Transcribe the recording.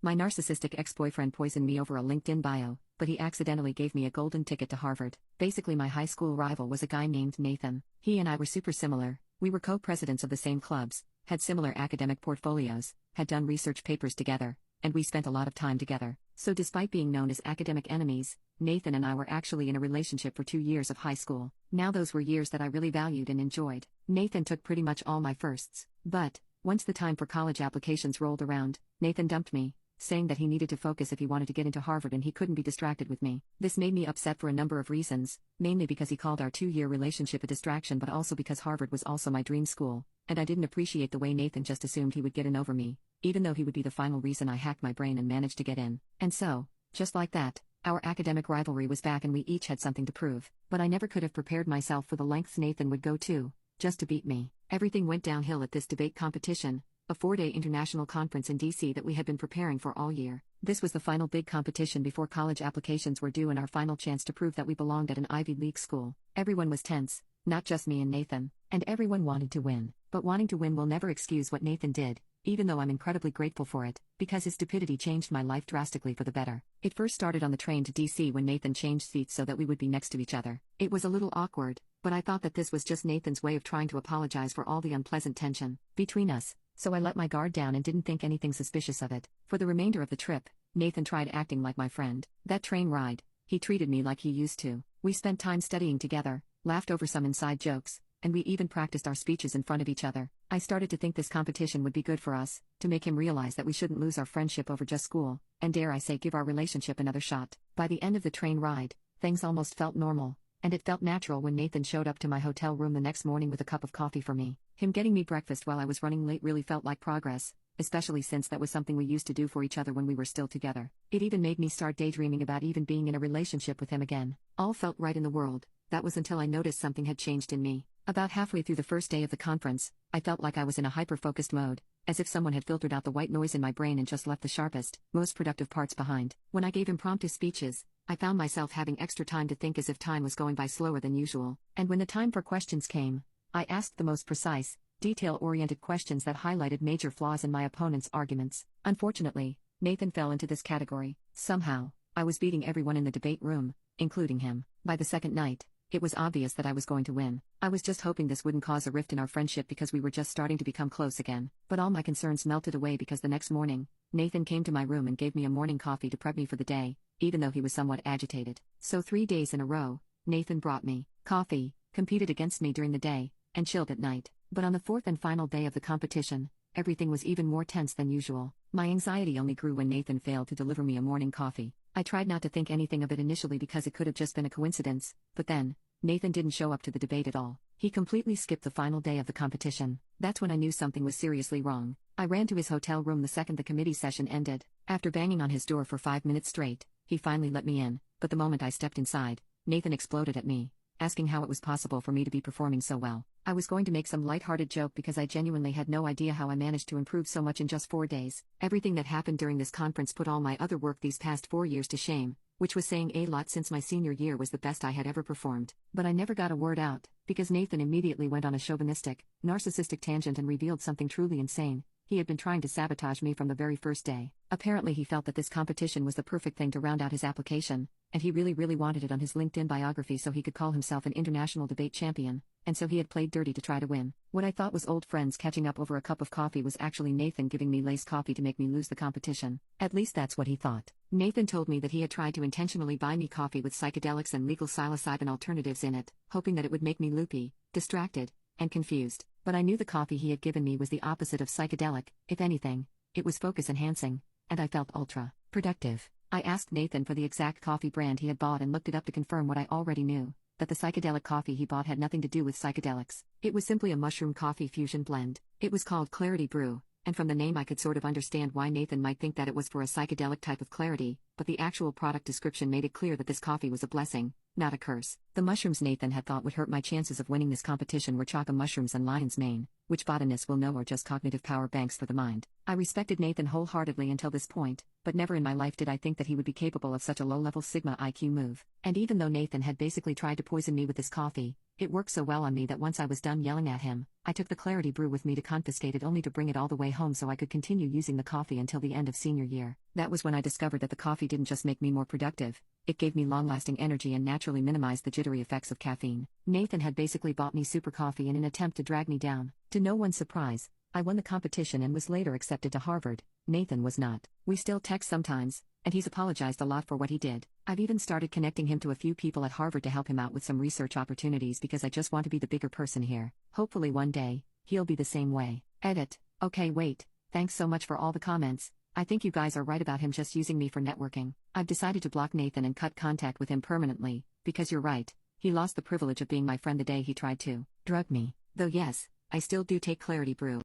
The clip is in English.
My narcissistic ex-boyfriend poisoned me over a LinkedIn bio, but he accidentally gave me a golden ticket to Harvard. Basically, my high school rival was a guy named Nathan. He and I were super similar. We were co-presidents of the same clubs, had similar academic portfolios, had done research papers together, and we spent a lot of time together. So despite being known as academic enemies, Nathan and I were actually in a relationship for 2 years of high school. Now those were years that I really valued and enjoyed. Nathan took pretty much all my firsts. But, once the time for college applications rolled around, Nathan dumped me, saying that he needed to focus if he wanted to get into Harvard and he couldn't be distracted with me. This made me upset for a number of reasons, mainly because he called our 2-year relationship a distraction, but also because Harvard was also my dream school, and I didn't appreciate the way Nathan just assumed he would get in over me, even though he would be the final reason I hacked my brain and managed to get in. And so, just like that, our academic rivalry was back and we each had something to prove. But I never could have prepared myself for the lengths Nathan would go to, just to beat me. Everything went downhill at this debate competition, a 4-day international conference in DC that we had been preparing for all year. This was the final big competition before college applications were due and our final chance to prove that we belonged at an Ivy League school. Everyone was tense, not just me and Nathan, and everyone wanted to win. But wanting to win will never excuse what Nathan did, even though I'm incredibly grateful for it, because his stupidity changed my life drastically for the better. It first started on the train to DC when Nathan changed seats so that we would be next to each other. It was a little awkward, but I thought that this was just Nathan's way of trying to apologize for all the unpleasant tension between us. So I let my guard down and didn't think anything suspicious of it. For the remainder of the trip, Nathan tried acting like my friend. That train ride, he treated me like he used to. We spent time studying together, laughed over some inside jokes, and we even practiced our speeches in front of each other. I started to think this competition would be good for us, to make him realize that we shouldn't lose our friendship over just school, and dare I say give our relationship another shot. By the end of the train ride, things almost felt normal, and it felt natural when Nathan showed up to my hotel room the next morning with a cup of coffee for me. Him getting me breakfast while I was running late really felt like progress, especially since that was something we used to do for each other when we were still together. It even made me start daydreaming about even being in a relationship with him again. All felt right in the world. That was until I noticed something had changed in me. About halfway through the first day of the conference, I felt like I was in a hyper-focused mode, as if someone had filtered out the white noise in my brain and just left the sharpest, most productive parts behind. When I gave impromptu speeches, I found myself having extra time to think as if time was going by slower than usual. And when the time for questions came, I asked the most precise, detail-oriented questions that highlighted major flaws in my opponent's arguments. Unfortunately, Nathan fell into this category. Somehow, I was beating everyone in the debate room, including him. By the second night, it was obvious that I was going to win. I was just hoping this wouldn't cause a rift in our friendship because we were just starting to become close again. But all my concerns melted away because the next morning, Nathan came to my room and gave me a morning coffee to prep me for the day, even though he was somewhat agitated. So 3 days in a row, Nathan brought me coffee, competed against me during the day, and chilled at night. But on the 4th and final day of the competition, everything was even more tense than usual. My anxiety only grew when Nathan failed to deliver me a morning coffee. I tried not to think anything of it initially because it could have just been a coincidence, but then, Nathan didn't show up to the debate at all. He completely skipped the final day of the competition. That's when I knew something was seriously wrong. I ran to his hotel room the second the committee session ended. After banging on his door for 5 minutes straight, he finally let me in, but the moment I stepped inside, Nathan exploded at me, asking how it was possible for me to be performing so well. I was going to make some lighthearted joke because I genuinely had no idea how I managed to improve so much in just 4 days. Everything that happened during this conference put all my other work these past 4 years to shame, which was saying a lot since my senior year was the best I had ever performed. But I never got a word out, because Nathan immediately went on a chauvinistic, narcissistic tangent and revealed something truly insane. He had been trying to sabotage me from the very first day. Apparently he felt that this competition was the perfect thing to round out his application, and he really wanted it on his LinkedIn biography so he could call himself an international debate champion, and so he had played dirty to try to win. What I thought was old friends catching up over a cup of coffee was actually Nathan giving me laced coffee to make me lose the competition. At least that's what he thought. Nathan told me that he had tried to intentionally buy me coffee with psychedelics and legal psilocybin alternatives in it, hoping that it would make me loopy, distracted, and confused. But I knew the coffee he had given me was the opposite of psychedelic. If anything, it was focus-enhancing, and I felt ultra-productive. I asked Nathan for the exact coffee brand he had bought and looked it up to confirm what I already knew, that the psychedelic coffee he bought had nothing to do with psychedelics. It was simply a mushroom coffee fusion blend. It was called Clarity Brew, and from the name I could sort of understand why Nathan might think that it was for a psychedelic type of clarity, but the actual product description made it clear that this coffee was a blessing, not a curse. The mushrooms Nathan had thought would hurt my chances of winning this competition were chaga mushrooms and lion's mane, which botanists will know are just cognitive power banks for the mind. I respected Nathan wholeheartedly until this point, but never in my life did I think that he would be capable of such a low-level Sigma IQ move. And even though Nathan had basically tried to poison me with this coffee, It worked so well on me that once I was done yelling at him, I took the Clarity brew with me to confiscate it only to bring it all the way home so I could continue using the coffee until the end of senior year. That was when I discovered that the coffee didn't just make me more productive, it gave me long-lasting energy and naturally minimized the jittery effects of caffeine. Nathan had basically bought me super coffee in an attempt to drag me down. To no one's surprise, I won the competition and was later accepted to Harvard. Nathan was not. We still text sometimes, and he's apologized a lot for what he did. I've even started connecting him to a few people at Harvard to help him out with some research opportunities because I just want to be the bigger person here. Hopefully one day, he'll be the same way. Edit. Okay, wait. Thanks so much for all the comments. I think you guys are right about him just using me for networking. I've decided to block Nathan and cut contact with him permanently, because you're right. He lost the privilege of being my friend the day he tried to drug me. Though yes, I still do take Clarity brew.